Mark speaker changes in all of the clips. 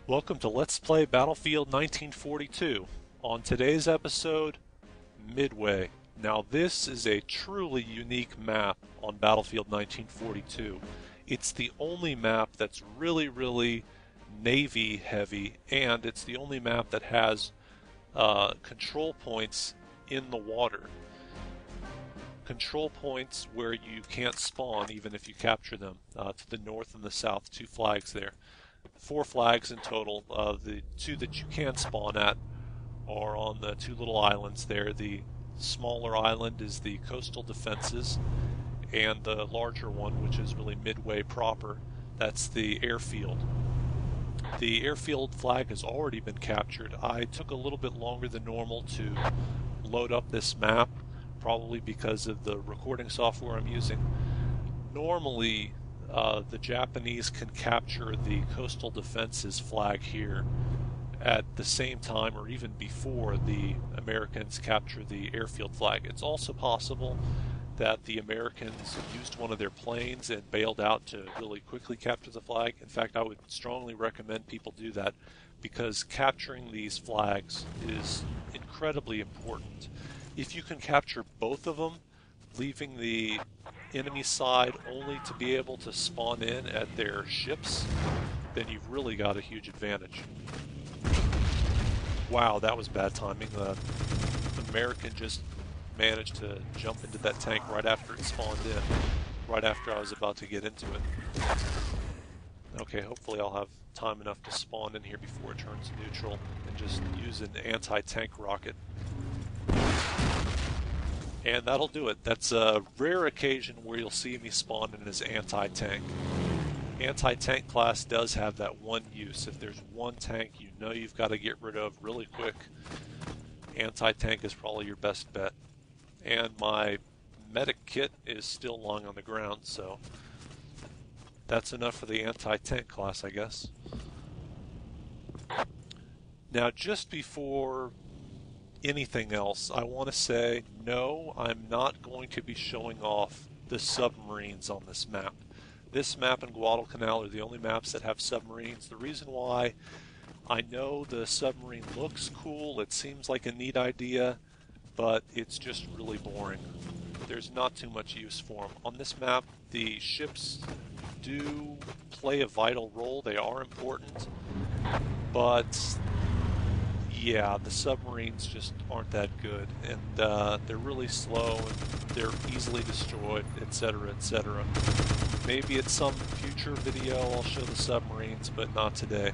Speaker 1: Welcome to Let's Play Battlefield 1942. On today's episode, Midway. Now this is a truly unique map on Battlefield 1942. It's the only map that's really Navy heavy, and it's the only map that has control points in the water. Control points where you can't spawn even if you capture them, to the north and the south, two flags there. 4 flags in total. The 2 that you can spawn at are on the 2 little islands there. The smaller island is the coastal defenses, and the larger one, which is really Midway proper, that's the airfield. The airfield flag has already been captured. I took a little bit longer than normal to load up this map, probably because of the recording software I'm using. Normally, the Japanese can capture the coastal defenses flag here at the same time or even before the Americans capture the airfield flag. It's also possible that the Americans used one of their planes and bailed out to really quickly capture the flag. In fact, I would strongly recommend people do that because capturing these flags is incredibly important. If you can capture both of them, leaving the enemy side only to be able to spawn in at their ships, then you've really got a huge advantage. Wow, that was bad timing. The American just managed to jump into that tank right after it spawned in, right after I was about to get into it. Okay, hopefully I'll have time enough to spawn in here before it turns neutral and just use an anti-tank rocket. And that'll do it. That's a rare occasion where you'll see me spawn in as anti-tank. Anti-tank class does have that one use. If there's one tank you know you've got to get rid of really quick, anti-tank is probably your best bet. And my medic kit is still lying on the ground, so that's enough for the anti-tank class, I guess. Now, just before anything else, I want to say, no, I'm not going to be showing off the submarines on this map. This map and Guadalcanal are the only maps that have submarines. The reason why, I know the submarine looks cool, it seems like a neat idea, but it's just really boring. There's not too much use for them. On this map, the ships do play a vital role. They are important, but yeah, the submarines just aren't that good, and they're really slow, and they're easily destroyed, etc., etc. Maybe at some future video I'll show the submarines, but not today.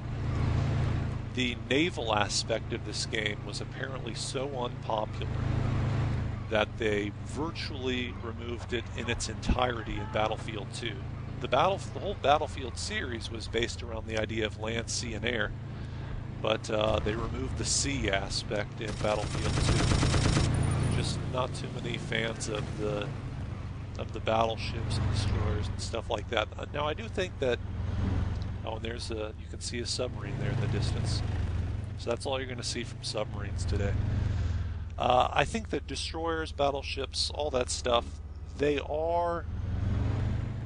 Speaker 1: The naval aspect of this game was apparently so unpopular that they virtually removed it in its entirety in Battlefield 2. The whole Battlefield series was based around the idea of land, sea, and air, but they removed the sea aspect in Battlefield 2. Just not too many fans of the battleships and destroyers and stuff like that. Now I do think that, oh, and there's you can see a submarine there in the distance. So that's all you're going to see from submarines today. I think that destroyers, battleships, all that stuff, they are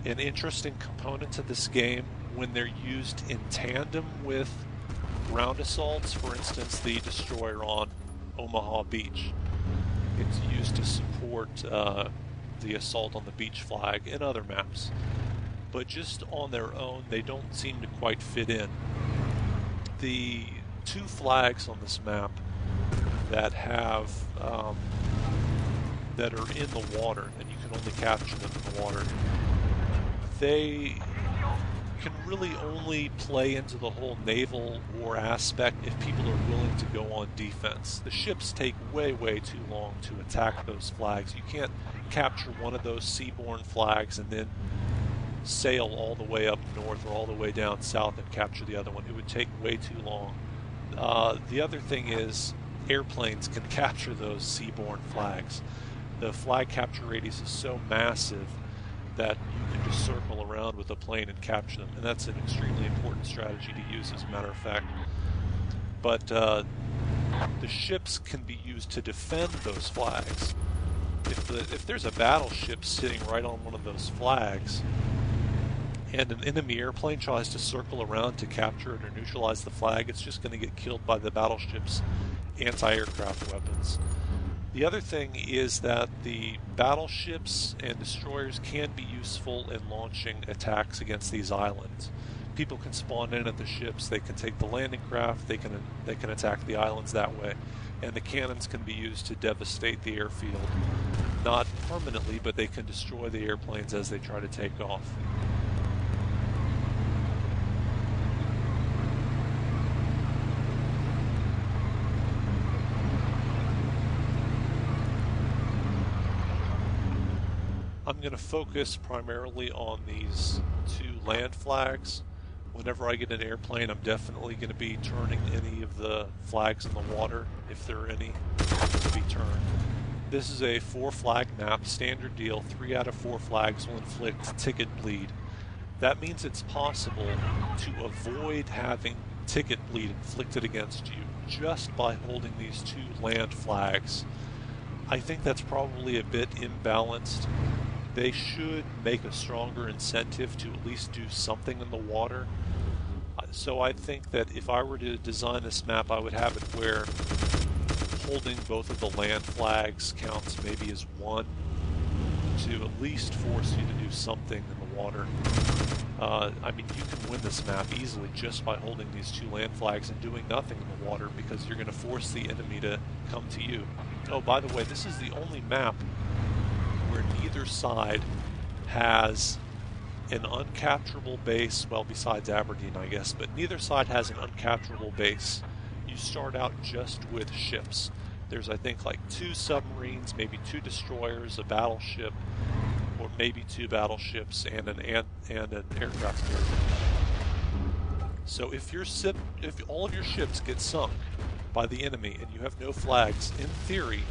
Speaker 1: an interesting component to this game when they're used in tandem with ground assaults. For instance, the destroyer on Omaha Beach. It's used to support the assault on the beach flag and other maps. But just on their own, they don't seem to quite fit in. The 2 flags on this map that have that are in the water, and you can only capture them in the water, they can really only play into the whole naval war aspect if people are willing to go on defense. The ships take way too long to attack those flags. You can't capture one of those seaborne flags and then sail all the way up north or all the way down south and capture the other one. It would take way too long. The other thing is airplanes can capture those seaborne flags. The flag capture radius is so massive that you can just circle around with a plane and capture them, and that's an extremely important strategy to use, as a matter of fact. But the ships can be used to defend those flags. If there's a battleship sitting right on one of those flags and an enemy airplane tries to circle around to capture it or neutralize the flag, it's just going to get killed by the battleship's anti-aircraft weapons. The other thing is that the battleships and destroyers can be useful in launching attacks against these islands. People can spawn in at the ships, they can take the landing craft, they can attack the islands that way, and the cannons can be used to devastate the airfield. Not permanently, but they can destroy the airplanes as they try to take off. I'm going to focus primarily on these two land flags. Whenever I get an airplane, I'm definitely going to be turning any of the flags in the water, if there are any, to be turned. This is a 4-flag map, standard deal. 3 out of 4 flags will inflict ticket bleed. That means it's possible to avoid having ticket bleed inflicted against you just by holding these 2 land flags. I think that's probably a bit imbalanced. They should make a stronger incentive to at least do something in the water. So I think that if I were to design this map, I would have it where holding both of the land flags counts maybe as 1 to at least force you to do something in the water. I mean, you can win this map easily just by holding these 2 land flags and doing nothing in the water, because you're going to force the enemy to come to you. Oh, by the way, this is the only map where neither side has an uncapturable base, well, besides Aberdeen, I guess, but neither side has an uncapturable base. You start out just with ships. There's, I think, like 2 submarines, maybe 2 destroyers, a battleship, or maybe 2 battleships and an aircraft carrier. So if all of your ships get sunk by the enemy and you have no flags, in theory,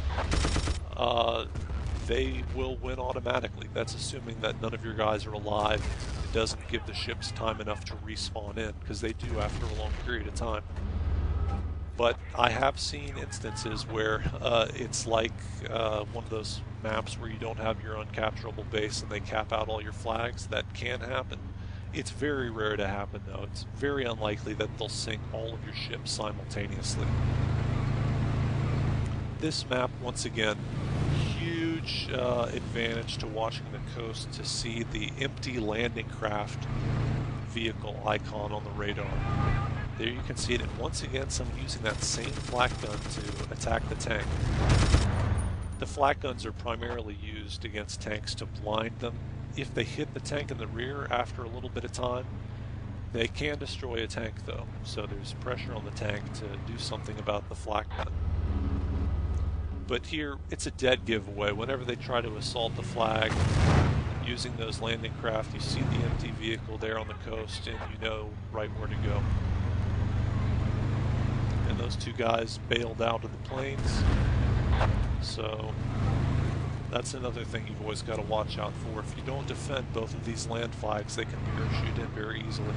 Speaker 1: they will win automatically. That's assuming that none of your guys are alive. It doesn't give the ships time enough to respawn in, because they do after a long period of time. But I have seen instances where it's like one of those maps where you don't have your uncapturable base and they cap out all your flags. That can happen. It's very rare to happen, though. It's very unlikely that they'll sink all of your ships simultaneously. This map, once again, huge advantage to watching the coast to see the empty landing craft vehicle icon on the radar. There you can see it, and once again someone using that same flak gun to attack the tank. The flak guns are primarily used against tanks to blind them. If they hit the tank in the rear after a little bit of time, they can destroy a tank though, so there's pressure on the tank to do something about the flak gun. But here, it's a dead giveaway. Whenever they try to assault the flag using those landing craft, you see the empty vehicle there on the coast and you know right where to go. And those 2 guys bailed out of the planes, so that's another thing you've always got to watch out for. If you don't defend both of these land flags, they can parachute in very easily.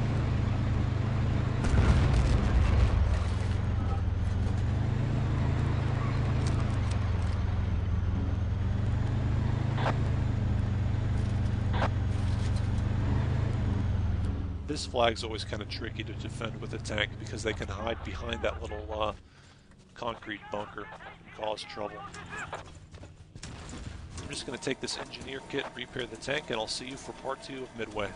Speaker 1: This flag's always kind of tricky to defend with a tank because they can hide behind that little concrete bunker and cause trouble. I'm just going to take this engineer kit and repair the tank, and I'll see you for part 2 of Midway.